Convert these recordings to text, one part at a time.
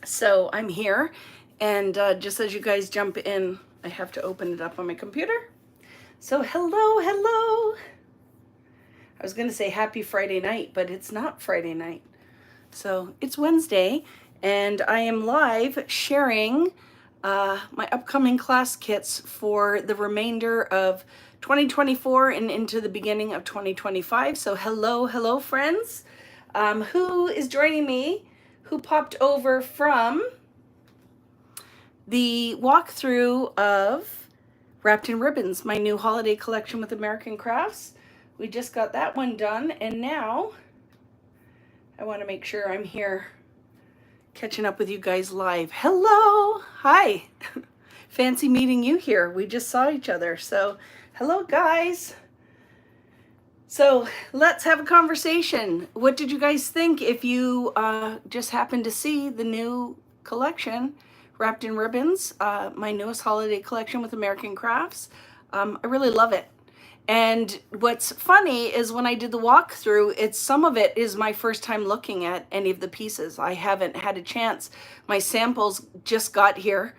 So I'm here, and just as you guys jump in, I have to open it up on my computer. So hello. I was going to say happy Friday night, but it's not Friday night. So it's Wednesday, and I am live sharing my upcoming class kits for the remainder of 2024 and into the beginning of 2025. So hello, friends. Who is joining me? Who popped over from the walkthrough of Wrapped in Ribbons, my new holiday collection with American Crafts? We just got that one done, and now I want to make sure I'm here catching up with you guys live. Hello, hi. Fancy meeting you here. We just saw each other. So hello, guys. So let's have a conversation. What did you guys think if you just happened to see the new collection, Wrapped in Ribbons, my newest holiday collection with American Crafts? I really love it. And what's funny is when I did the walkthrough, some of it is my first time looking at any of the pieces. I haven't had a chance. My samples just got here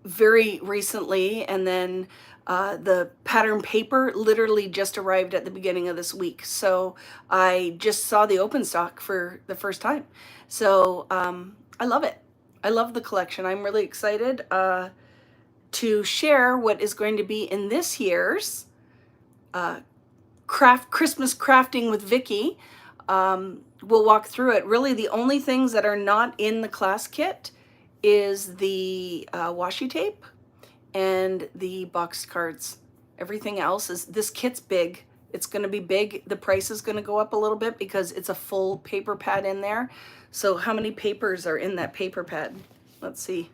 very recently, and then the pattern paper literally just arrived at the beginning of this week. So I just saw the open stock for the first time. So I love it. I love the collection. I'm really excited to share what is going to be in this year's Christmas Crafting with Vicky. We'll walk through it. Really, the only things that are not in the class kit is the washi tape and the boxed cards. Everything else is, this kit's big. It's going to be big. The price is going to go up a little bit because it's a full paper pad in there. So how many papers are in that paper pad? Let's see.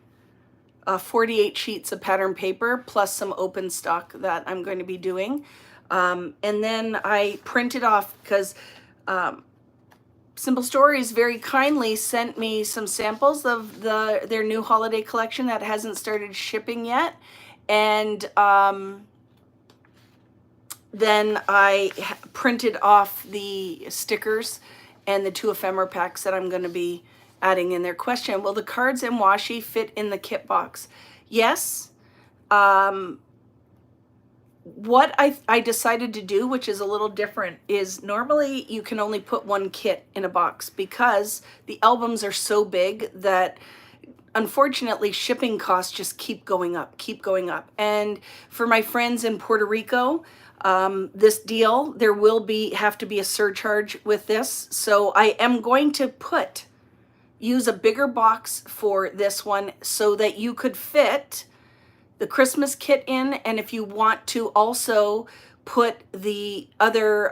48 sheets of pattern paper plus some open stock that I'm going to be doing. And then I printed off because Simple Stories very kindly sent me some samples of their new holiday collection that hasn't started shipping yet. And then I printed off the stickers and the 2 ephemera packs that I'm going to be adding in their question. Will the cards and washi fit in the kit box? Yes. What I decided to do, which is a little different, is normally you can only put 1 kit in a box because the albums are so big that unfortunately shipping costs just keep going up. And for my friends in Puerto Rico, this deal, there will have to be a surcharge with this. So I am going to use a bigger box for this one so that you could fit the Christmas kit in, and if you want to also put the other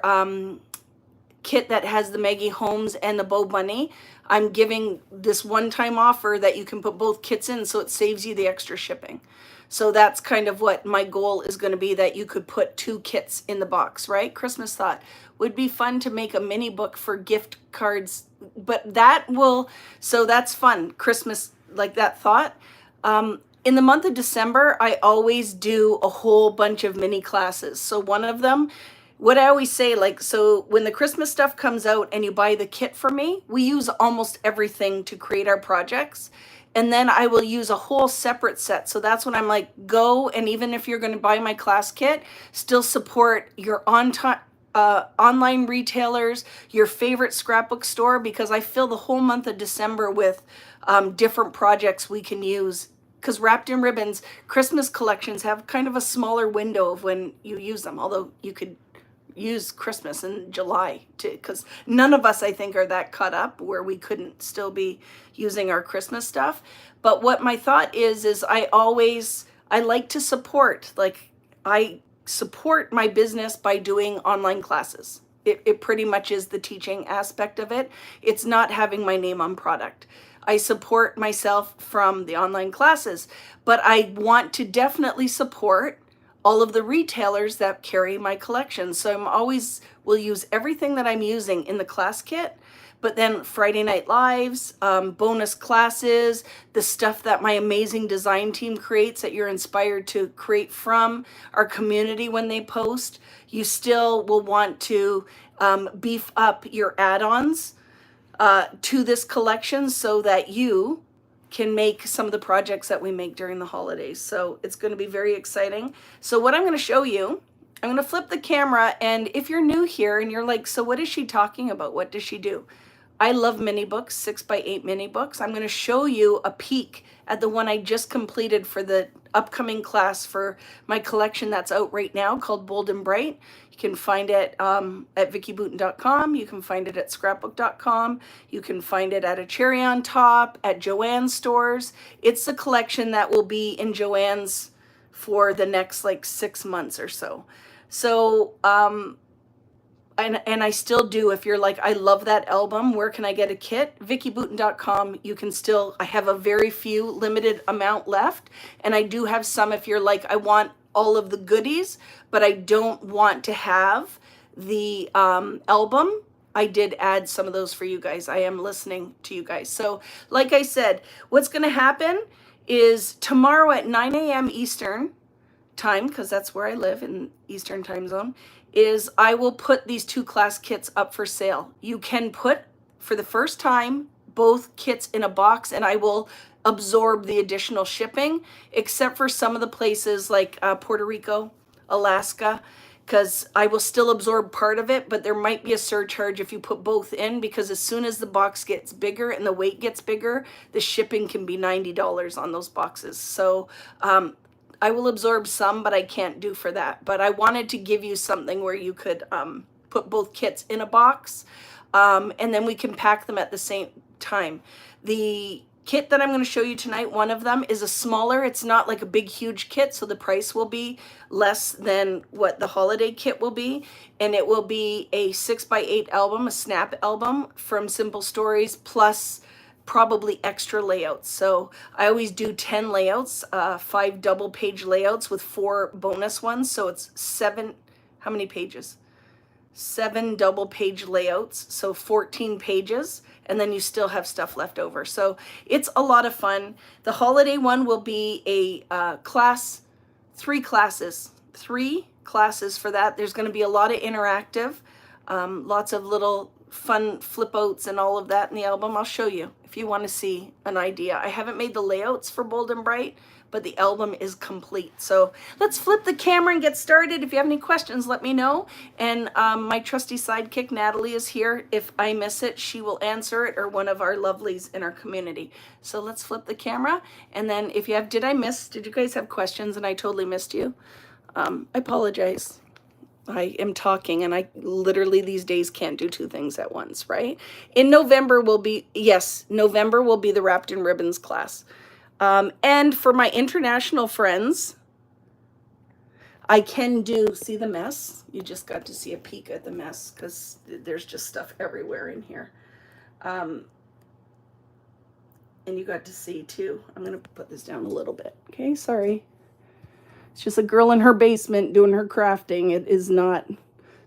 kit that has the Maggie Holmes and the Bo Bunny, I'm giving this one-time offer that you can put both kits in, so it saves you the extra shipping. So that's kind of what my goal is going to be, that you could put 2 kits in the box, right? Christmas thought would be fun to make a mini book for gift cards, but so that's fun. Christmas, like that thought. In the month of December, I always do a whole bunch of mini classes. So one of them, what I always say, so when the Christmas stuff comes out and you buy the kit from me, we use almost everything to create our projects. And then I will use a whole separate set. So that's when I'm like, go, and even if you're going to buy my class kit, still support your online retailers, your favorite scrapbook store, because I fill the whole month of December with different projects we can use. Because Wrapped in Ribbons Christmas collections have kind of a smaller window of when you use them, although you could use Christmas in July too, because none of us, I think, are that caught up where we couldn't still be using our Christmas stuff. But what my thought is I like to support, I support my business by doing online classes. It pretty much is the teaching aspect of it. It's not having my name on product. I support myself from the online classes, but I want to definitely support all of the retailers that carry my collection. So will use everything that I'm using in the class kit, but then Friday Night Lives, bonus classes, the stuff that my amazing design team creates that you're inspired to create from our community when they post. You still will want to beef up your add-ons to this collection so that you can make some of the projects that we make during the holidays. So it's going to be very exciting. So what I'm going to show you, I'm going to flip the camera, and if you're new here and you're like, so what is she talking about? What does she do? I love mini books, 6x8 mini books. I'm going to show you a peek at the one I just completed for the upcoming class for my collection that's out right now called Bold and Bright. You can find it at vickyboutin.com. You can find it at scrapbook.com. You can find it at A Cherry on Top, at Joann's stores. It's a collection that will be in Joann's for the next like 6 months or so. So, and I still do. If you're like, I love that album, where can I get a kit? vickyboutin.com. You can still, I have a very few limited amount left. And I do have some if you're like, I want all of the goodies, but I don't want to have the album. I did add some of those for you guys. I am listening to you guys. So like I said, what's going to happen is tomorrow at 9 a.m. Eastern time, because that's where I live in Eastern time zone, is I will put these 2 class kits up for sale. You can put, for the first time, both kits in a box, and I will absorb the additional shipping, except for some of the places like Puerto Rico, Alaska, because I will still absorb part of it, but there might be a surcharge if you put both in, because as soon as the box gets bigger and the weight gets bigger, the shipping can be $90 on those boxes. So I will absorb some, but I can't do for that. But I wanted to give you something where you could put both kits in a box, and then we can pack them at the same time. The kit that I'm going to show you tonight, one of them is a smaller, it's not like a big huge kit, so the price will be less than what the holiday kit will be, and it will be a 6x8 album, a snap album from Simple Stories, plus probably extra layouts. So I always do 10 layouts, 5 double page layouts with 4 bonus ones. So it's 7, how many pages? 7 double page layouts, so 14 pages, and then you still have stuff left over. So it's a lot of fun. The holiday one will be a class, 3 classes for that. There's going to be a lot of interactive, lots of little fun flip outs and all of that in the album. I'll show you if you want to see an idea. I haven't made the layouts for Bold and Bright, but the album is complete. So let's flip the camera and get started. If you have any questions, let me know. And my trusty sidekick, Natalie, is here. If I miss it, she will answer it, or one of our lovelies in our community. So let's flip the camera. And then if you have, did you guys have questions and I totally missed you? I apologize. I am talking, and I literally these days can't do 2 things at once, right? In November will be, yes, November will be the Wrapped in Ribbons class. And for my international friends, I can do, see the mess? You just got to see a peek at the mess because there's just stuff everywhere in here. And you got to see too. I'm going to put this down a little bit. Okay, sorry. It's just a girl in her basement doing her crafting. It is not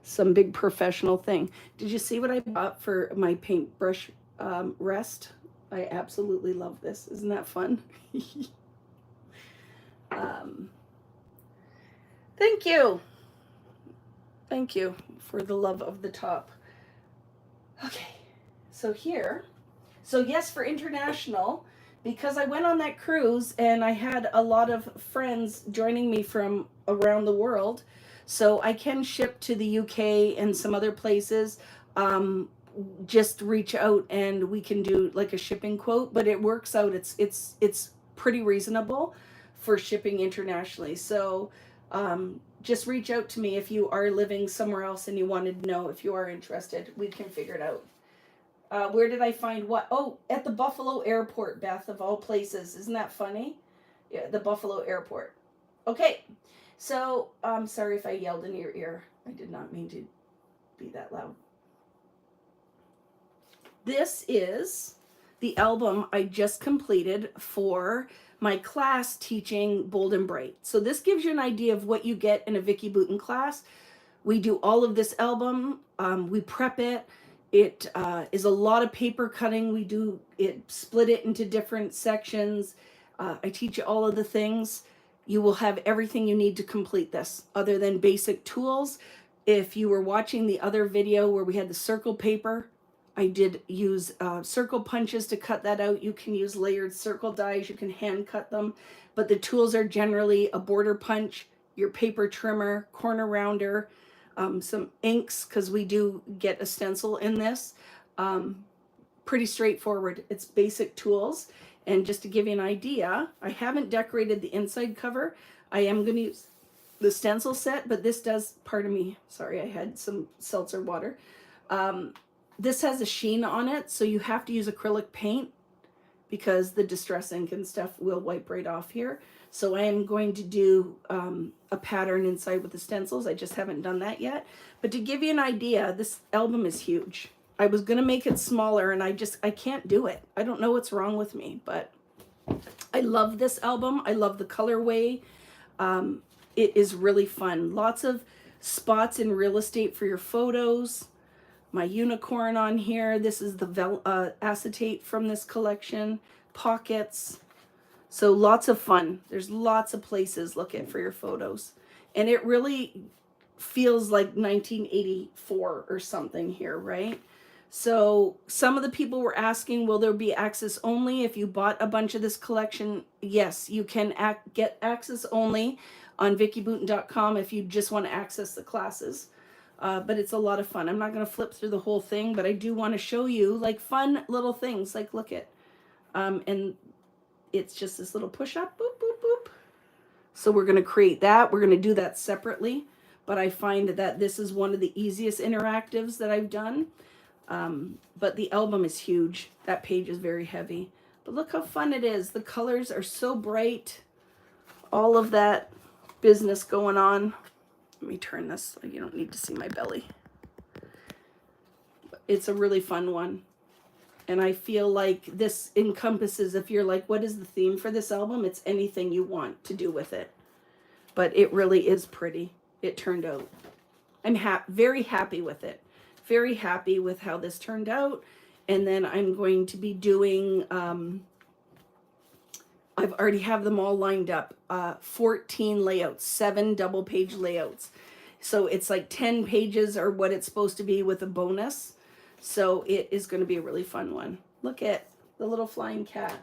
some big professional thing. Did you see what I bought for my paintbrush rest? I absolutely love this. Isn't that fun? Thank you. Thank you for the love of the top. Okay, so here. So yes, for international, because I went on that cruise and I had a lot of friends joining me from around the world, so I can ship to the UK and some other places. Just reach out and we can do like a shipping quote, but it works out. It's pretty reasonable for shipping internationally. So just reach out to me if you are living somewhere else and you wanted to know if you are interested. We can figure it out. Where did I find what? Oh, at the Buffalo Airport, Beth, of all places. Isn't that funny? Yeah, the Buffalo Airport. Okay, so I'm sorry if I yelled in your ear. I did not mean to be that loud. This is the album I just completed for my class teaching Bold and Bright. So this gives you an idea of what you get in a Vicky Boutin class. We do all of this album. We prep it. It is a lot of paper cutting. We do it, split it into different sections. I teach you all of the things. You will have everything you need to complete this, other than basic tools. If you were watching the other video where we had the circle paper, I did use circle punches to cut that out. You can use layered circle dies. You can hand cut them. But the tools are generally a border punch, your paper trimmer, corner rounder, some inks, because we do get a stencil in this. Pretty straightforward. It's basic tools. And just to give you an idea, I haven't decorated the inside cover. I am going to use the stencil set, but this does, pardon me, sorry, I had some seltzer water. This has a sheen on it, so you have to use acrylic paint because the distress ink and stuff will wipe right off here. So I am going to do a pattern inside with the stencils. I just haven't done that yet. But to give you an idea, this album is huge. I was going to make it smaller, and I can't do it. I don't know what's wrong with me, but I love this album. I love the colorway. It is really fun. Lots of spots in real estate for your photos. My unicorn on here. This is the acetate from this collection. Pockets. So lots of fun. There's lots of places looking for your photos. And it really feels like 1984 or something here, right? So some of the people were asking, will there be access only if you bought a bunch of this collection? Yes, you can get access only on vickyboutin.com if you just want to access the classes. But it's a lot of fun. I'm not going to flip through the whole thing, but I do want to show you like fun little things. Like look at, and it's just this little push up, boop, boop, boop. So we're going to create that. We're going to do that separately. But I find that this is one of the easiest interactives that I've done. But the album is huge. That page is very heavy. But look how fun it is. The colors are so bright. All of that business going on. Let me turn this so you don't need to see my belly. It's a really fun one. And I feel like this encompasses, if you're like, what is the theme for this album? It's anything you want to do with it. But it really is pretty. It turned out. I'm very happy with it. Very happy with how this turned out. And then I'm going to be doing, I've already have them all lined up. 14 layouts, 7 double page layouts. So it's like 10 pages or what it's supposed to be with a bonus. So it is going to be a really fun one. Look at the little flying cat.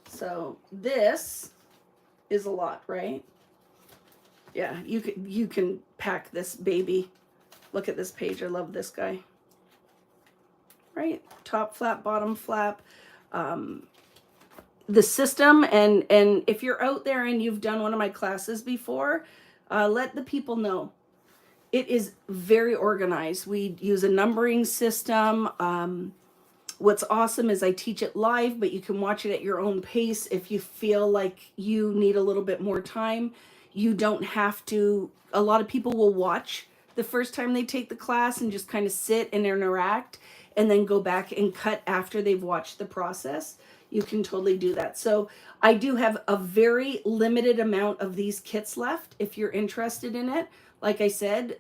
So this is a lot, right? Yeah, you can pack this baby. Look at this page. I love this guy. Right? Top flap, bottom flap. The system, and if you're out there and you've done one of my classes before, let the people know. It is very organized. We use a numbering system. What's awesome is I teach it live, but you can watch it at your own pace. If you feel like you need a little bit more time, you don't have to. A lot of people will watch the first time they take the class and just kind of sit and interact and then go back and cut after they've watched the process. You can totally do that. So I do have a very limited amount of these kits left if you're interested in it. Like I said,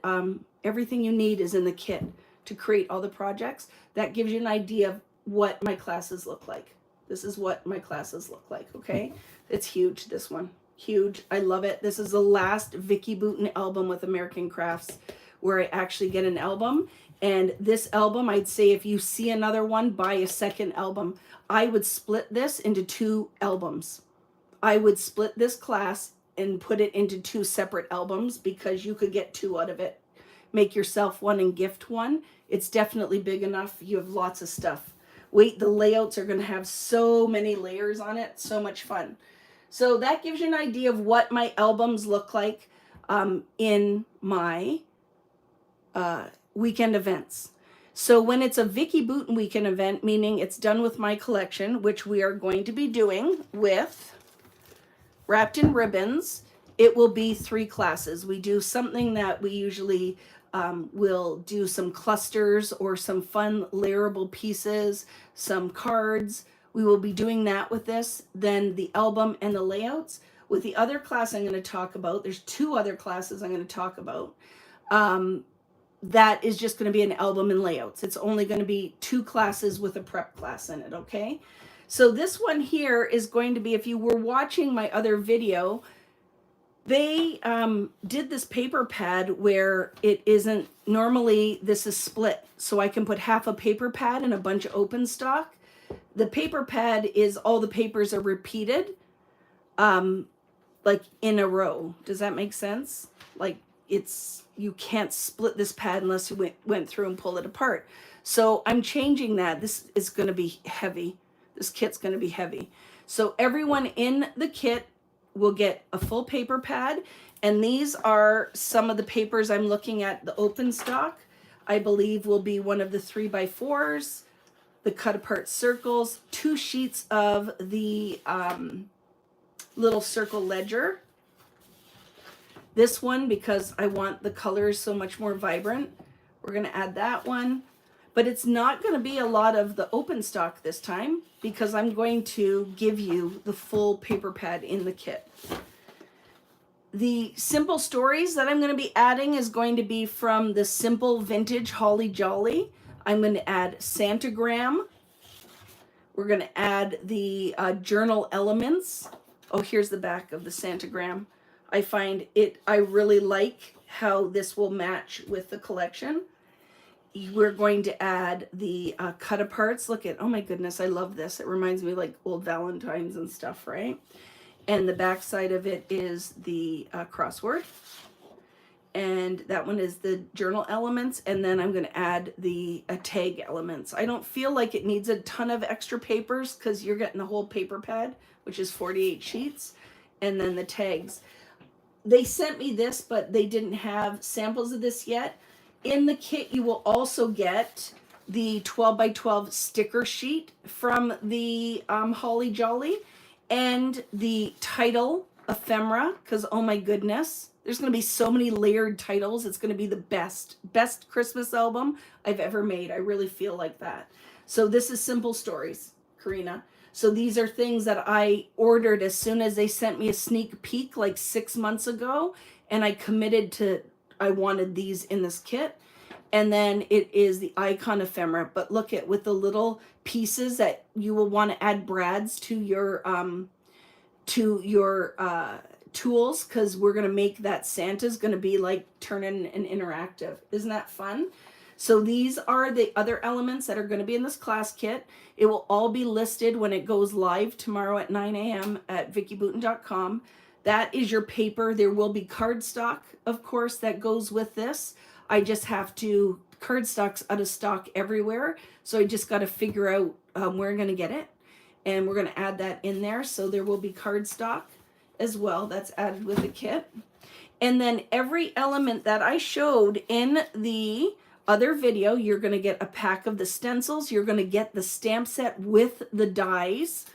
everything you need is in the kit to create all the projects. That gives you an idea of what my classes look like. This is what my classes look like, okay? It's huge, this one. Huge. I love it. This is the last Vicky Boutin album with American Crafts where I actually get an album. And this album, I'd say if you see another one, buy a second album. I would split this into 2 albums. I would split this class and put it into 2 separate albums because you could get 2 out of it. Make yourself one and gift one. It's definitely big enough. You have lots of stuff. Wait, the layouts are going to have so many layers on it. So much fun. So that gives you an idea of what my albums look like in my weekend events. So when it's a Vicky Boutin weekend event, meaning it's done with my collection, which we are going to be doing with Wrapped in Ribbons, it will be 3 classes. We do something that we usually will do some clusters or some fun layerable pieces, some cards. We will be doing that with this, then the album and the layouts. With the other class I'm going to talk about, there's 2 other classes I'm going to talk about. That is just going to be an album and layouts. It's only going to be 2 classes with a prep class in it, okay? So this one here is going to be, if you were watching my other video, They did this paper pad where it isn't, normally this is split. So I can put half a paper pad and a bunch of open stock. The paper pad is all the papers are repeated, like in a row. Does that make sense? Like you can't split this pad unless you went through and pulled it apart. So I'm changing that. This is going to be heavy. This kit's going to be heavy. So everyone in the kit will get a full paper pad. And these are some of the papers I'm looking at. The open stock, I believe, will be one of the 3x4s, the cut apart circles, 2 sheets of the little circle ledger. This one, because I want the colors so much more vibrant, we're going to add that one. But it's not going to be a lot of the open stock this time, because I'm going to give you the full paper pad in the kit. The simple stories that I'm going to be adding is going to be from the Simple Vintage Holly Jolly. I'm going to add Santagram. We're going to add the journal elements. Oh, here's the back of the Santagram. I really like how this will match with the collection. We're going to add the cut aparts. Look at, oh my goodness, I love this. It reminds me of like old Valentines and stuff, right? And the back side of it is the crossword. And that one is the journal elements. And then I'm going to add the tag elements. I don't feel like it needs a ton of extra papers because you're getting the whole paper pad, which is 48 sheets. And then the tags. They sent me this, but they didn't have samples of this yet. In the kit, you will also get the 12x12 sticker sheet from the Holly Jolly and the title ephemera, because oh my goodness, there's going to be so many layered titles. It's going to be the best Christmas album I've ever made. I really feel like that. So this is Simple Stories, Karina. So these are things that I ordered as soon as they sent me a sneak peek like 6 months ago, and I committed to, I wanted these in this kit. And then it is the icon ephemera, but look at with the little pieces that you will want to add brads to your tools, because we're going to make that Santa's going to be like turning and interactive. Isn't that fun? So these are the other elements that are going to be in this class kit. It will all be listed when it goes live tomorrow at 9 a.m. at vickybooten.com. That is your paper. There will be cardstock, of course, that goes with this. I just have to, cardstock's out of stock everywhere. So I just got to figure out where I'm going to get it. And we're going to add that in there. So there will be cardstock as well. That's added with the kit. And then every element that I showed in the other video, you're going to get a pack of the stencils. You're going to get the stamp set with the dies.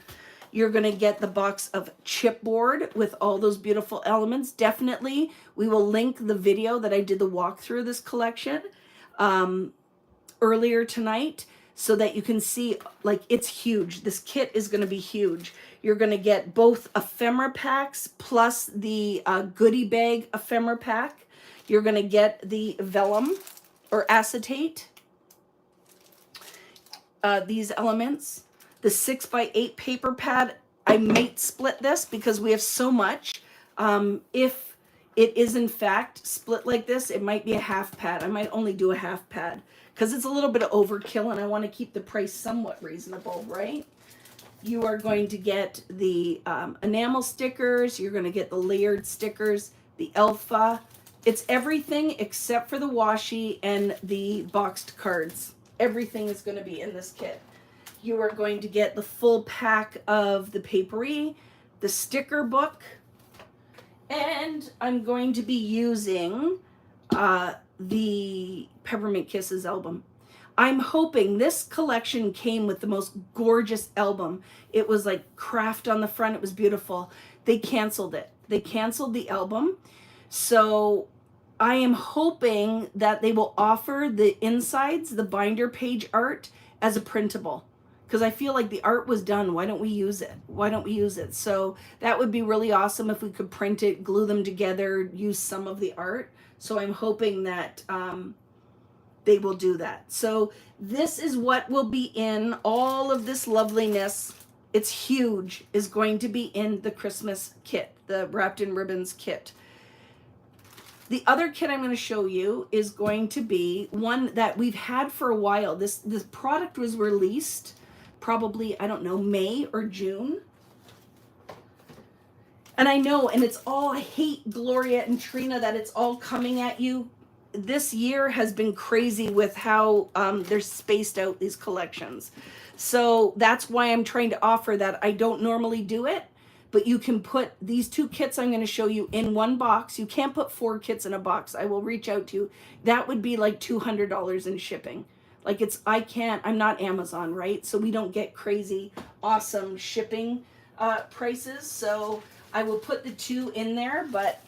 You're going to get the box of chipboard with all those beautiful elements. Definitely, we will link the video that I did the walkthrough of this collection earlier tonight so that you can see, like, it's huge. This kit is going to be huge. You're going to get both ephemera packs plus the goodie bag ephemera pack. You're going to get the vellum or acetate, these elements. The 6x8 paper pad, I might split this because we have so much. If it is in fact split like this, it might be a half pad. I might only do a half pad because it's a little bit of overkill and I want to keep the price somewhat reasonable, right? You are going to get the enamel stickers. You're going to get the layered stickers, the alpha. It's everything except for the washi and the boxed cards. Everything is going to be in this kit. You are going to get the full pack of the papery, the sticker book, and I'm going to be using the Peppermint Kisses album. I'm hoping this collection came with the most gorgeous album. It was like craft on the front. It was beautiful. They canceled it. They canceled the album. So I am hoping that they will offer the insides, the binder page art, as a printable. Because I feel like the art was done. Why don't we use it? Why don't we use it? So that would be really awesome if we could print it, glue them together, use some of the art. So I'm hoping that they will do that. So this is what will be in all of this loveliness. It's huge, is going to be in the Christmas kit, the Wrapped in Ribbons kit. The other kit I'm going to show you is going to be one that we've had for a while. This product was released probably, I don't know, May or June. And I know, and it's all, I hate Gloria and Trina that it's all coming at you. This year has been crazy with how they're spaced out, these collections. So that's why I'm trying to offer that. I don't normally do it, but you can put these 2 kits I'm going to show you in one box. You can't put 4 kits in a box. I will reach out to you. That would be like $200 in shipping. Like I'm not Amazon, right? So we don't get crazy, awesome shipping prices. So I will put the 2 in there, but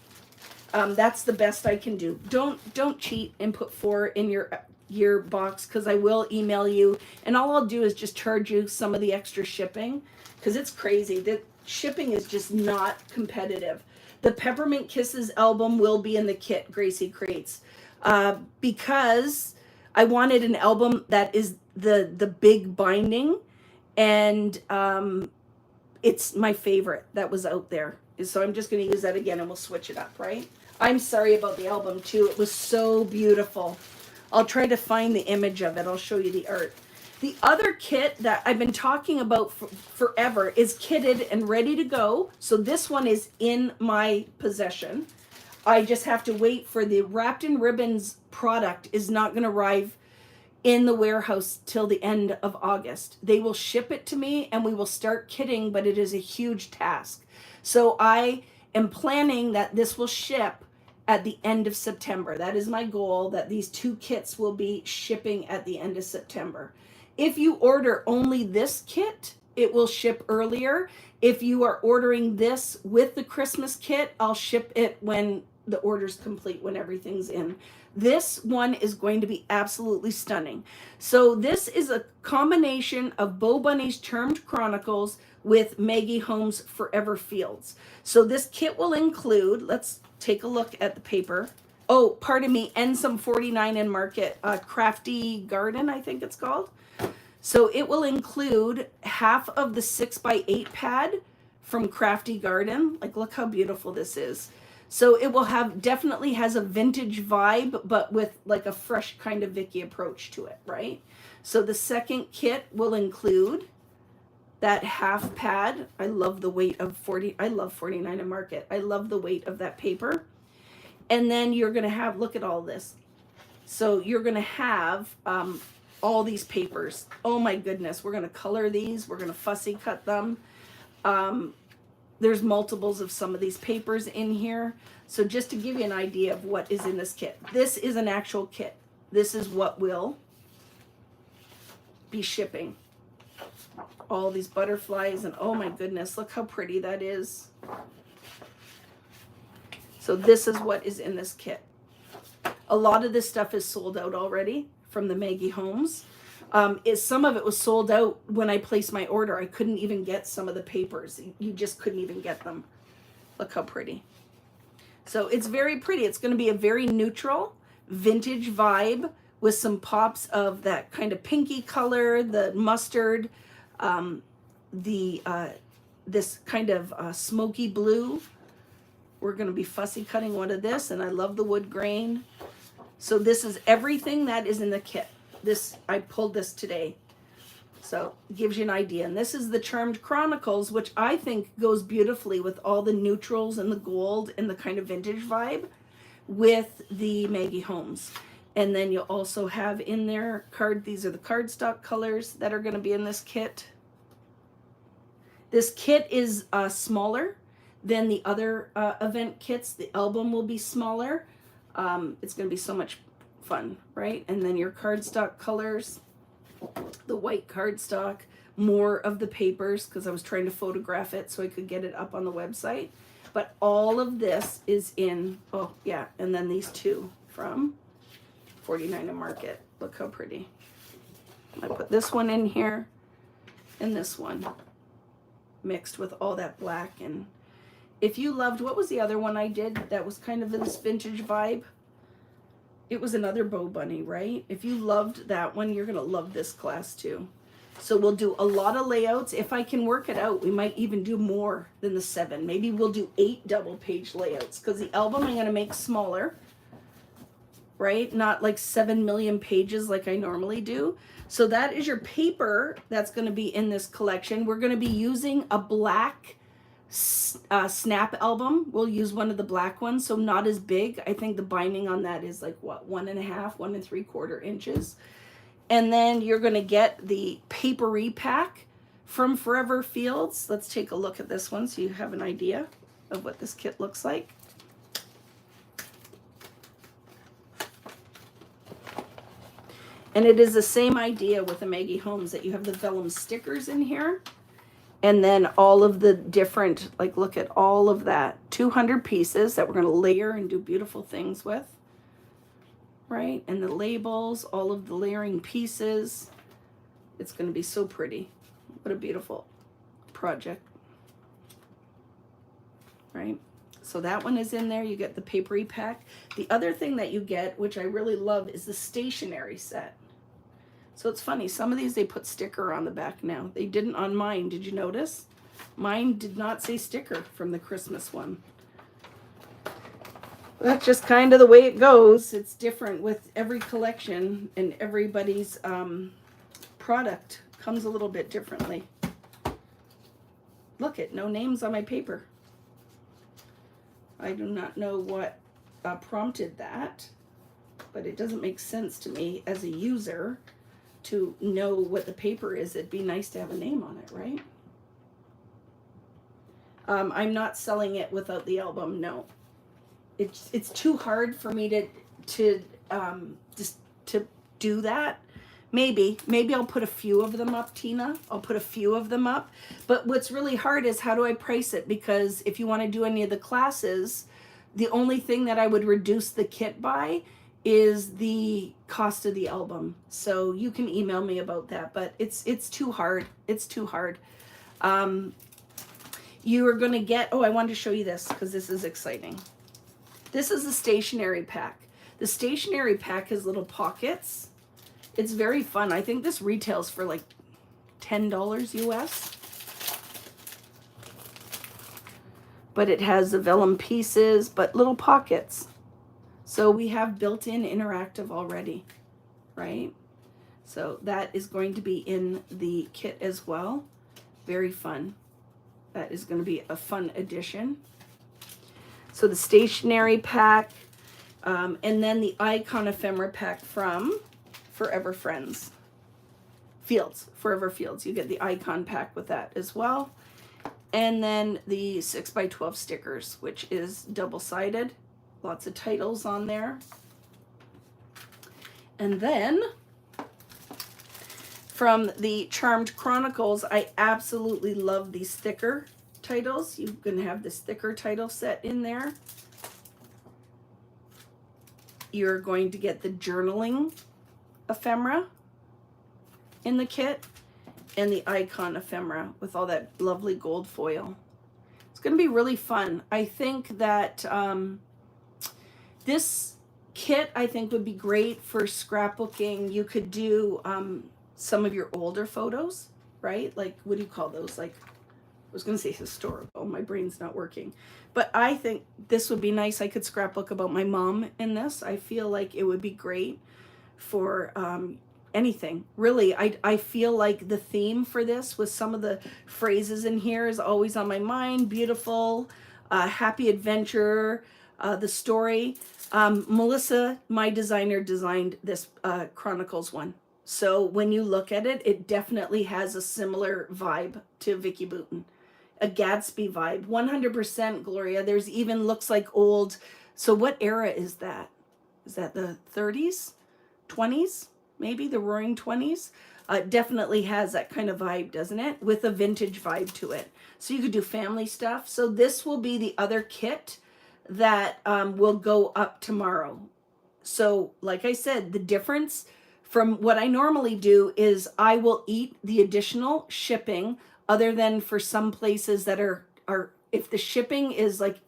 that's the best I can do. Don't cheat and put 4 in your box, because I will email you, and all I'll do is just charge you some of the extra shipping, because it's crazy. The shipping is just not competitive. The Peppermint Kisses album will be in the kit Gracie creates, because I wanted an album that is the big binding, and it's my favorite that was out there. So I'm just going to use that again, and we'll switch it up, right? I'm sorry about the album too. It was so beautiful. I'll try to find the image of it. I'll show you the art. The other kit that I've been talking about forever is kitted and ready to go. So this one is in my possession. I just have to wait for the Wrapped in Ribbons product is not going to arrive in the warehouse till the end of August. They will ship it to me and we will start kitting, but it is a huge task. So I am planning that this will ship at the end of September. That is my goal, that these 2 kits will be shipping at the end of September. If you order only this kit, it will ship earlier. If you are ordering this with the Christmas kit, I'll ship it when the order's complete, when everything's in. This one is going to be absolutely stunning. So this is a combination of Bo Bunny's Charmed Chronicles with Maggie Holmes' Forever Fields. So this kit will include, let's take a look at the paper. Oh, pardon me, and some 49 in Market, Crafty Garden, I think it's called. So it will include half of the 6x8 pad from Crafty Garden. Like, look how beautiful this is. So it will definitely has a vintage vibe, but with like a fresh kind of Vicky approach to it, right? So the second kit will include that half pad. I love the weight of 49 in Market. I love the weight of that paper. And then you're going to have, look at all this. So you're going to have all these papers. Oh my goodness. We're going to color these. We're going to fussy cut them. There's multiples of some of these papers in here. So just to give you an idea of what is in this kit. This is an actual kit. This is what will be shipping. All these butterflies, and oh my goodness, look how pretty that is. So this is what is in this kit. A lot of this stuff is sold out already from the Maggie Holmes. Some of it was sold out when I placed my order. I couldn't even get some of the papers. You just couldn't even get them. Look how pretty. So it's very pretty. It's going to be a very neutral, vintage vibe with some pops of that kind of pinky color, the mustard, this kind of smoky blue. We're going to be fussy cutting one of this, and I love the wood grain. So this is everything that is in the kit. I pulled this today, so it gives you an idea. And this is the Charmed Chronicles, which I think goes beautifully with all the neutrals and the gold and the kind of vintage vibe with the Maggie Holmes. And then you'll also have in there these are the cardstock colors that are going to be in this kit. This kit is smaller than the other event kits. The album will be smaller. It's going to be so much fun, right? And then your cardstock colors, the white cardstock, more of the papers, because I was trying to photograph it so I could get it up on the website. But all of this is in, oh yeah, and then these 2 from 49 in Market. Look how pretty. I put this one in here and this one mixed with all that black. And if you loved, what was the other one I did that was kind of this vintage vibe? It was another Bo Bunny, right? If you loved that one, you're going to love this class too. So we'll do a lot of layouts. If I can work it out, we might even do more than the 7. Maybe we'll do 8 double page layouts, because the album I'm going to make smaller right? Not like 7 million pages like I normally do. So that is your paper that's going to be in this collection. We're going to be using a black snap album. We'll use one of the black ones, so not as big. I think the binding on that is like what, 1.5, 1 3/4 inches. And then you're going to get the papery pack from Forever Fields. Let's take a look at this one so you have an idea of what this kit looks like. And it is the same idea with the Maggie Holmes, that you have the vellum stickers in here. And then all of the different, like, look at all of that. 200 pieces that we're going to layer and do beautiful things with. Right? And the labels, all of the layering pieces. It's going to be so pretty. What a beautiful project. Right? So that one is in there. You get the papery pack. The other thing that you get, which I really love, is the stationery set. So it's funny, some of these they put sticker on the back now. They didn't on mine, did you notice? Mine did not say sticker from the Christmas one. That's just kind of the way it goes. It's different with every collection, and everybody's product comes a little bit differently. Look it, no names on my paper. I do not know what prompted that, but it doesn't make sense to me as a user to know what the paper is. It'd be nice to have a name on it, right? I'm not selling it without the album, no. It's too hard for me to just to do that. Maybe I'll put a few of them up, Tina. I'll put a few of them up. But what's really hard is, how do I price it? Because if you want to do any of the classes, the only thing that I would reduce the kit by is the cost of the album. So you can email me about that, but it's too hard. It's too hard. You are going to get, oh, I wanted to show you this because this is exciting. This is the stationery pack. The stationery pack has little pockets. It's very fun. I think this retails for like $10 US. But it has the vellum pieces, but little pockets. So we have built-in interactive already, right? So that is going to be in the kit as well. Very fun. That is going to be a fun addition. So the stationery pack, and then the icon ephemera pack from Forever Friends. Forever Fields. You get the icon pack with that as well. And then the 6x12 stickers, which is double-sided. Lots of titles on there. And then from the Charmed Chronicles, I absolutely love these sticker titles. You can have this sticker title set in there. You're going to get the journaling ephemera in the kit, and the icon ephemera with all that lovely gold foil. It's going to be really fun. I think that this kit, I think, would be great for scrapbooking. You could do some of your older photos, right? Like, what do you call those? Like, I was going to say historical. My brain's not working. But I think this would be nice. I could scrapbook about my mom in this. I feel like it would be great for anything. Really, I feel like the theme for this, with some of the phrases in here, is always on my mind. Beautiful, happy adventure, the story. Melissa, my designer, designed this Chronicles one. So when you look at it, it definitely has a similar vibe to Vicky Boutin. A Gatsby vibe, 100%, Gloria. There's even looks like old. So what era is that? Is that the 30s, 20s, maybe the Roaring 20s? Definitely has that kind of vibe, doesn't it? With a vintage vibe to it. So you could do family stuff. So this will be the other kit that will go up tomorrow. So like I said, the difference from what I normally do is I will eat the additional shipping, other than for some places that are if the shipping is like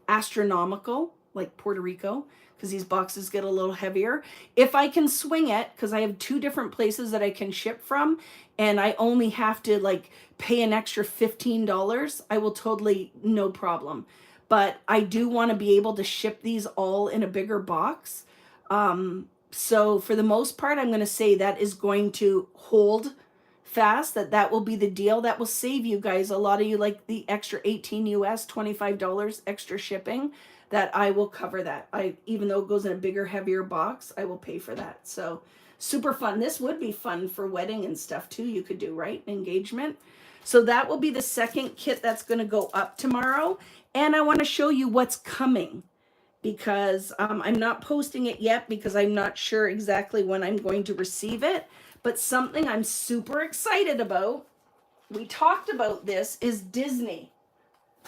astronomical, like Puerto Rico, because these boxes get a little heavier. If I can swing it, because I have 2 different places that I can ship from, and I only have to like pay an extra $15, I will totally, no problem. But I do want to be able to ship these all in a bigger box. So for the most part, I'm going to say that is going to hold fast, that will be the deal. That will save you guys, a lot of you like the extra 18 US, $25 extra shipping, that I will cover that. Even though it goes in a bigger, heavier box, I will pay for that. So super fun. This would be fun for wedding and stuff too. You could do, right? Engagement. So that will be the second kit that's going to go up tomorrow. And I want to show you what's coming, because I'm not posting it yet because I'm not sure exactly when I'm going to receive it. But something I'm super excited about, we talked about this, is Disney.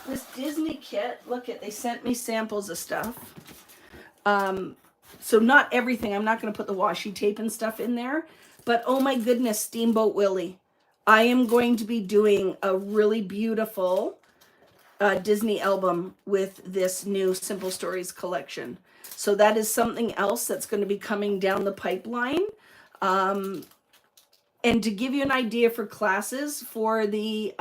This Disney kit, look at, they sent me samples of stuff. So not everything, I'm not going to put the washi tape and stuff in there. But oh my goodness, Steamboat Willie. I am going to be doing a really beautiful Disney album with this new Simple Stories collection. So that is something else that's going to be coming down the pipeline. And to give you an idea for classes for the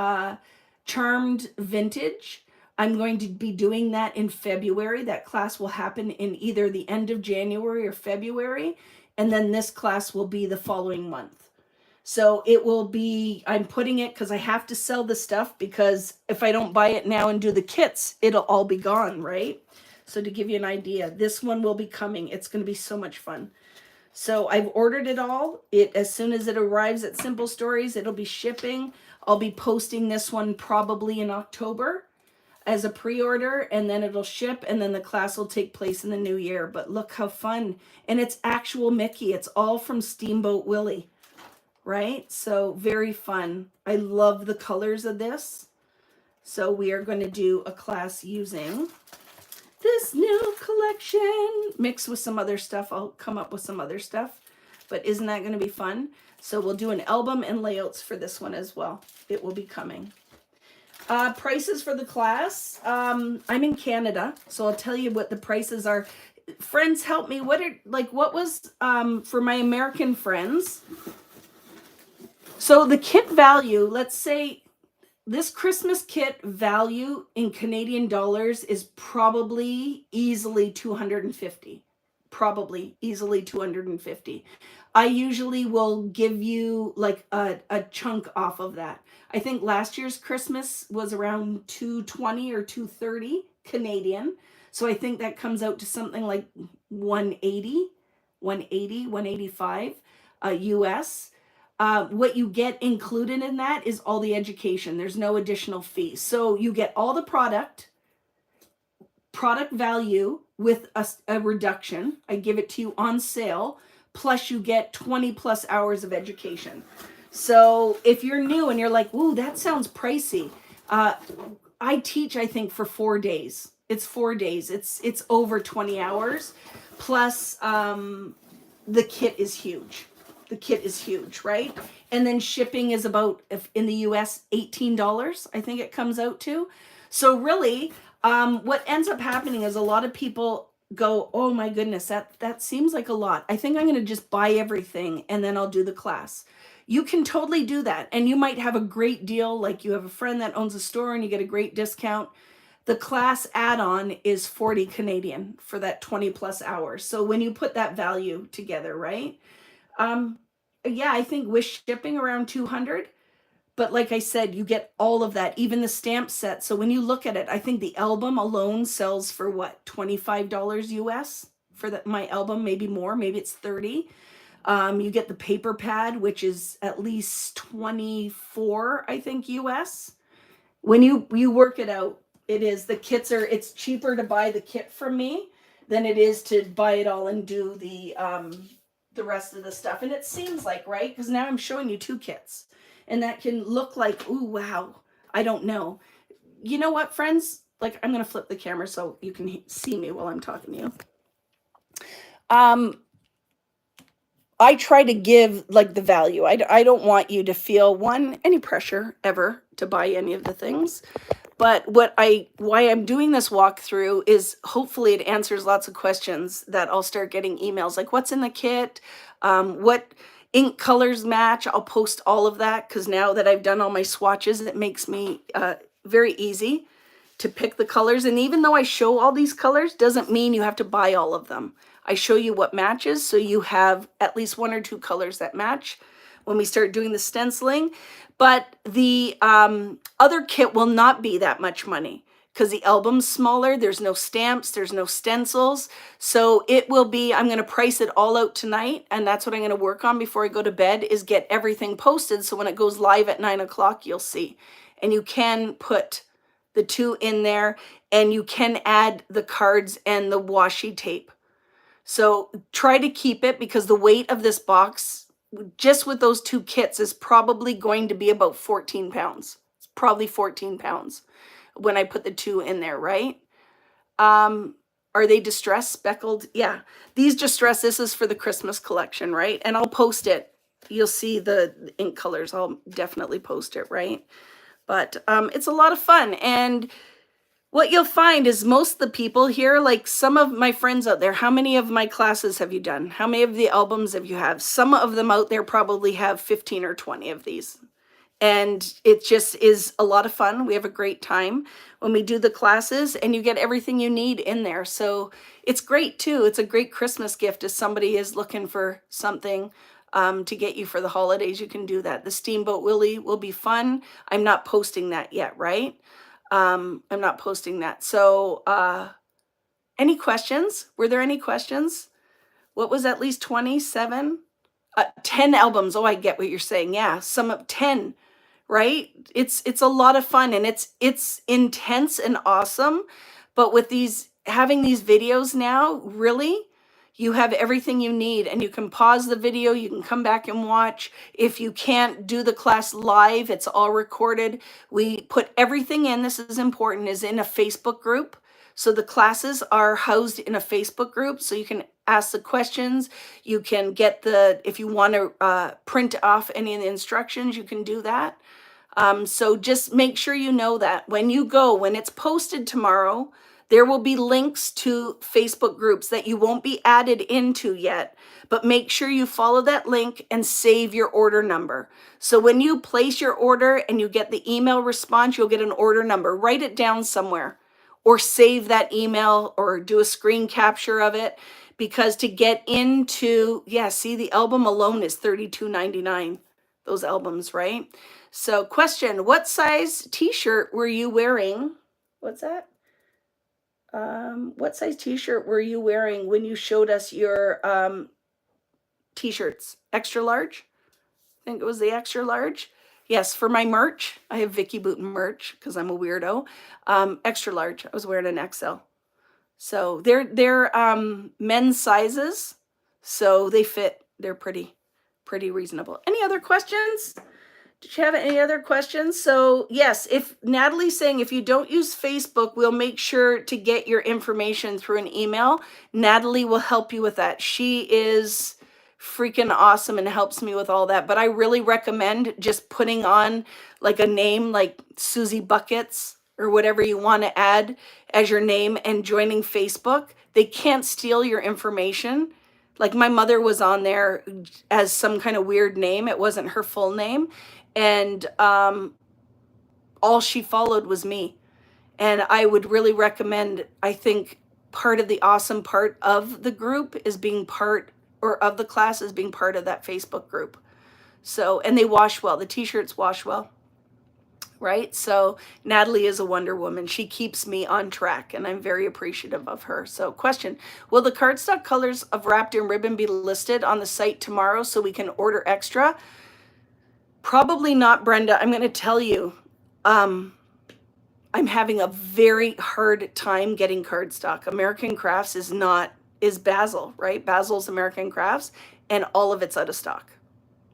Charmed Vintage, I'm going to be doing that in February. That class will happen in either the end of January or February. And then this class will be the following month. So it will be, I'm putting it because I have to sell the stuff, because if I don't buy it now and do the kits, it'll all be gone, right? So to give you an idea, this one will be coming. It's going to be so much fun. So I've ordered it all. As soon as it arrives at Simple Stories, it'll be shipping. I'll be posting this one probably in October as a pre-order, and then it'll ship, and then the class will take place in the new year. But look how fun. And it's actual Mickey. It's all from Steamboat Willie. Right? So very fun. I love the colors of this. So we are going to do a class using this new collection mixed with some other stuff. I'll come up with some other stuff, but isn't that going to be fun? So we'll do an album and layouts for this one as well. It will be coming. Prices for the class. I'm in Canada, so I'll tell you what the prices are. Friends, help me. What was for my American friends? So the kit value, let's say this Christmas kit value in Canadian dollars is probably easily 250. Probably easily 250. I usually will give you like a chunk off of that. I think last year's Christmas was around 220 or 230 Canadian. So I think that comes out to something like 180, 185 US. What you get included in that is all the education. There's no additional fees. So you get all the product value with a reduction. I give it to you on sale, plus you get 20 plus hours of education. So if you're new and you're like, ooh, that sounds pricey. I teach, I think, for 4 days. It's 4 days. It's over 20 hours. Plus, the kit is huge. The kit is huge, right? And then shipping is about, if in the US, $18, I think it comes out to. So really, what ends up happening is a lot of people go, oh my goodness, that seems like a lot. I think I'm going to just buy everything and then I'll do the class. You can totally do that. And you might have a great deal, like you have a friend that owns a store and you get a great discount. The class add-on is 40 Canadian for that 20 plus hours. So when you put that value together, right? Yeah, I think with shipping around 200, but like I said, you get all of that, even the stamp set. So when you look at it, I think the album alone sells for what, $25 US for my album, maybe more, maybe it's 30. You get the paper pad, which is at least 24, I think, US. When you work it out, it's cheaper to buy the kit from me than it is to buy it all and do the rest of the stuff. And it seems like, right? Because now I'm showing you 2 kits. And that can look like, ooh, wow. I don't know. You know what, friends? Like, I'm going to flip the camera so you can see me while I'm talking to you. I try to give, like, the value. I don't want you to feel, any pressure ever to buy any of the things. But why I'm doing this walkthrough is hopefully it answers lots of questions that I'll start getting emails like, what's in the kit? What ink colors match? I'll post all of that because now that I've done all my swatches, it makes me very easy to pick the colors. And even though I show all these colors, doesn't mean you have to buy all of them. I show you what matches, so you have at least 1 or 2 colors that match when we start doing the stenciling. But the other kit will not be that much money because the album's smaller. There's no stamps, there's no stencils. So it will be, I'm going to price it all out tonight. And that's what I'm going to work on before I go to bed, is get everything posted. So when it goes live at 9 o'clock, you'll see. And you can put the 2 in there, and you can add the cards and the washi tape. So try to keep it, because the weight of this box, just with those 2 kits, is probably going to be about 14 pounds. It's probably 14 pounds when I put the 2 in there, right? Are they distressed, speckled? Yeah, these distress, this is for the Christmas collection, right? And I'll post it. You'll see the ink colors. I'll definitely post it, right? But it's a lot of fun. And what you'll find is most of the people here, like some of my friends out there, how many of my classes have you done? How many of the albums have you have? Some of them out there probably have 15 or 20 of these. And it just is a lot of fun. We have a great time when we do the classes, and you get everything you need in there. So it's great too. It's a great Christmas gift if somebody is looking for something to get you for the holidays. You can do that. The Steamboat Willie will be fun. I'm not posting that yet, right? I'm not posting that. So any questions? Were there any questions? What was at least 27? 10 albums. Oh, I get what you're saying. Yeah, some of 10, right? It's a lot of fun, and it's intense and awesome. But with having these videos now, really, you have everything you need, and you can pause the video, you can come back and watch. If you can't do the class live, it's all recorded. We put everything in, this is important, is in a Facebook group. So the classes are housed in a Facebook group, so you can ask the questions. You can get if you want to print off any of the instructions, you can do that. So just make sure you know that when it's posted tomorrow, there will be links to Facebook groups that you won't be added into yet, but make sure you follow that link and save your order number. So when you place your order and you get the email response, you'll get an order number. Write it down somewhere, or save that email, or do a screen capture of it, because to get into, see, the album alone is $32.99, those albums, right? So question, what size t-shirt were you wearing? What's that? What size t-shirt were you wearing when you showed us your t-shirts? Extra large? I think it was the extra large. Yes, for my merch, I have Vicky Booten merch because I'm a weirdo. Extra large. I was wearing an XL. So they're men's sizes, so they fit. They're pretty reasonable. Any other questions? Did you have any other questions? So yes, if Natalie's saying if you don't use Facebook, we'll make sure to get your information through an email. Natalie will help you with that. She is freaking awesome and helps me with all that. But I really recommend just putting on like a name like Susie Buckets or whatever you want to add as your name and joining Facebook. They can't steal your information. Like my mother was on there as some kind of weird name. It wasn't her full name. And all she followed was me. And I would really recommend, I think part of the awesome part of the group is being part, or of the class is being part of that Facebook group. So, and they wash well. The t-shirts wash well, right? So Natalie is a Wonder Woman. She keeps me on track, and I'm very appreciative of her. So question, will the cardstock colors of wrapped in ribbon be listed on the site tomorrow so we can order extra? Probably not, Brenda. I'm going to tell you, I'm having a very hard time getting cardstock. American Crafts is Basil, right? Basil's American Crafts, and all of it's out of stock.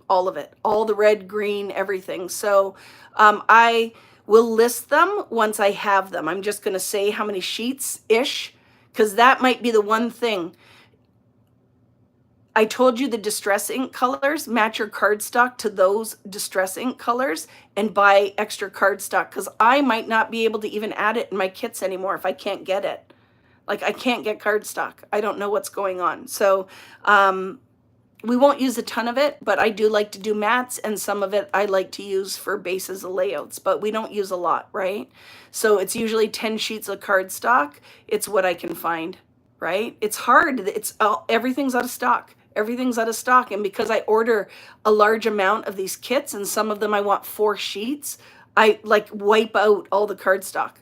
All of it, all the red, green, everything. So I will list them once I have them. I'm just going to say how many sheets-ish, because that might be the one thing. I told you the distress ink colors, match your cardstock to those distress ink colors and buy extra cardstock, because I might not be able to even add it in my kits anymore if I can't get it. Like I can't get cardstock. I don't know what's going on. So we won't use a ton of it, but I do like to do mats, and some of it I like to use for bases of layouts, but we don't use a lot, right? So it's usually 10 sheets of cardstock. It's what I can find. right? It's hard. Everything's out of stock. Everything's out of stock. And because I order a large amount of these kits, and some of them I want 4 sheets, I like wipe out all the cardstock.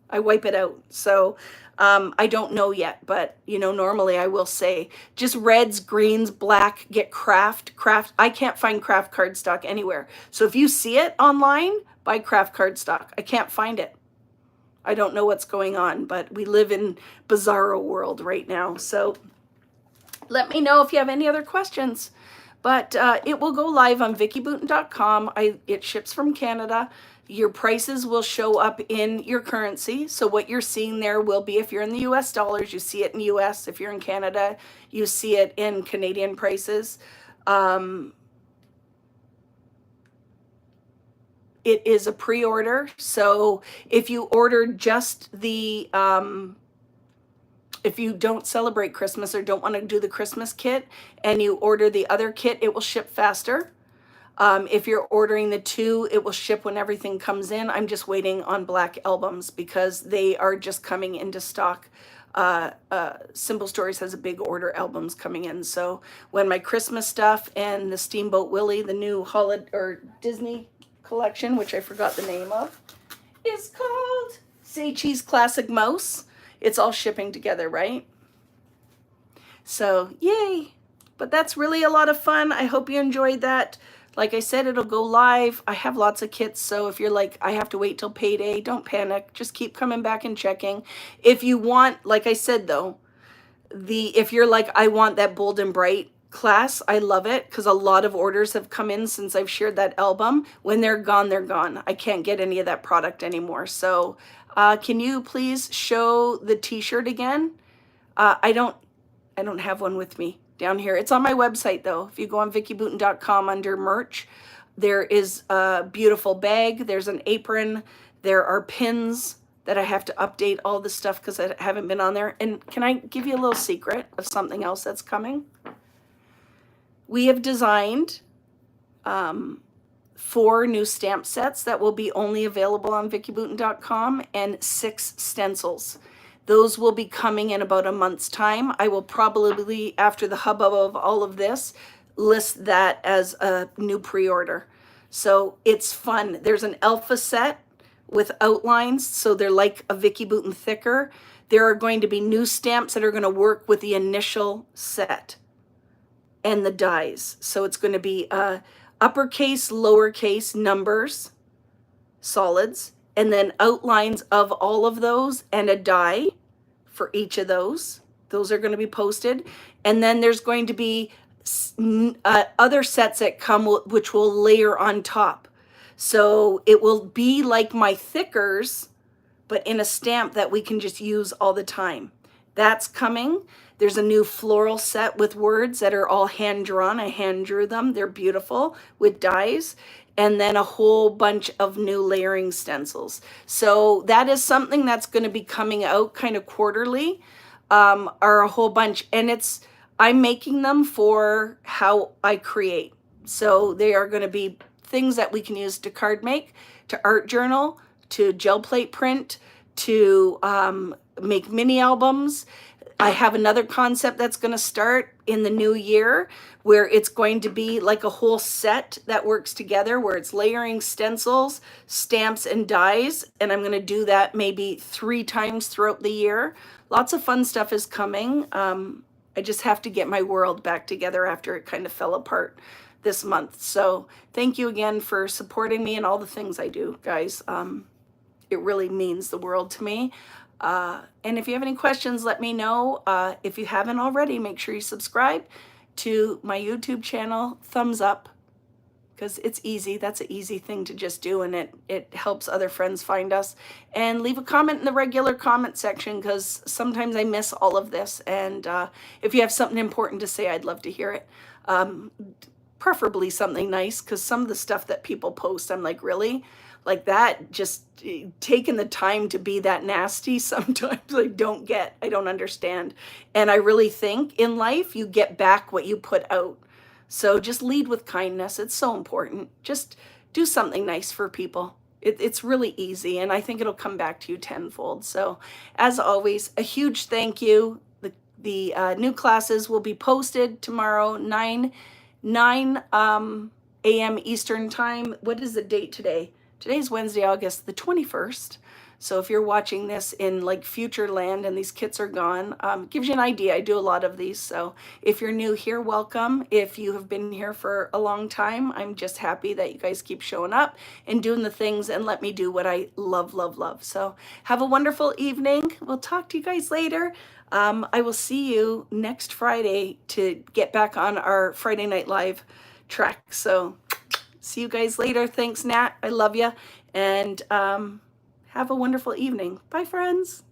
I wipe it out. So I don't know yet, but normally I will say just reds, greens, black, get craft. I can't find craft cardstock anywhere. So if you see it online, buy craft cardstock. I can't find it. I don't know what's going on, but we live in bizarro world right now. So let me know if you have any other questions. But it will go live on vickyboutin.com. It ships from Canada. Your prices will show up in your currency. So what you're seeing there will be, if you're in the US dollars, you see it in US. If you're in Canada, you see it in Canadian prices. It is a pre-order. So if you order just if you don't celebrate Christmas or don't want to do the Christmas kit and you order the other kit, it will ship faster. If you're ordering the 2, it will ship when everything comes in. I'm just waiting on black albums because they are just coming into stock. Simple Stories has a big order albums coming in. So when my Christmas stuff and the Steamboat Willie, the new holiday or Disney collection, which I forgot the name of, is called Say Cheese Classic Mouse. It's all shipping together, right? So yay. But that's really a lot of fun. I hope you enjoyed that. Like I said, it'll go live. I have lots of kits, so if you're like, I have to wait till payday, don't panic. Just keep coming back and checking. If you want, like I said though, if you're like, I want that Bold and Bright class, I love it because a lot of orders have come in since I've shared that album. When they're gone, they're gone. I can't get any of that product anymore. So can you please show the t-shirt again? I don't have one with me down here. It's on my website though. If you go on vickyboutin.com under merch, there is a beautiful bag. There's an apron. There are pins that I have to update all the stuff because I haven't been on there. And can I give you a little secret of something else that's coming? We have designed 4 new stamp sets that will be only available on vickyboutin.com and 6 stencils. Those will be coming in about a month's time. I will probably, after the hubbub of all of this, list that as a new pre-order. So it's fun. There's an alpha set with outlines, so they're like a Vicky Boutin thicker. There are going to be new stamps that are going to work with the initial set and the dies. So it's going to be uppercase, lowercase numbers, solids, and then outlines of all of those and a die for each of those. Those are going to be posted. And then there's going to be other sets that come which will layer on top. So it will be like my thickers, but in a stamp that we can just use all the time. That's coming. There's a new floral set with words that are all hand drawn. I hand drew them. They're beautiful with dies. And then a whole bunch of new layering stencils. So that is something that's going to be coming out kind of quarterly, are a whole bunch. And I'm making them for how I create. So they are going to be things that we can use to card make, to art journal, to gel plate print, to make mini albums. I have another concept that's going to start in the new year where it's going to be like a whole set that works together where it's layering stencils, stamps, and dies. And I'm going to do that maybe 3 times throughout the year. Lots of fun stuff is coming. I just have to get my world back together after it kind of fell apart this month. So thank you again for supporting me and all the things I do, guys. It really means the world to me. And if you have any questions, let me know. If you haven't already, make sure you subscribe to my YouTube channel. Thumbs up, because it's easy. That's an easy thing to just do, and it helps other friends find us. And leave a comment in the regular comment section, because sometimes I miss all of this. And if you have something important to say, I'd love to hear it. Preferably something nice, because some of the stuff that people post, I'm like, really? Like that, just taking the time to be that nasty, sometimes I don't understand. And I really think in life, you get back what you put out. So just lead with kindness. It's so important. Just do something nice for people. It's really easy, and I think it'll come back to you tenfold. So as always, a huge thank you. The The new classes will be posted tomorrow, 9 a.m. Eastern time. What is the date today? Today's Wednesday, August the 21st. So if you're watching this in like future land and these kits are gone, gives you an idea. I do a lot of these. So if you're new here, welcome. If you have been here for a long time, I'm just happy that you guys keep showing up and doing the things and let me do what I love, love, love. So have a wonderful evening. We'll talk to you guys later. I will see you next Friday to get back on our Friday Night Live track. So see you guys later. Thanks, Nat. I love you. And have a wonderful evening. Bye, friends.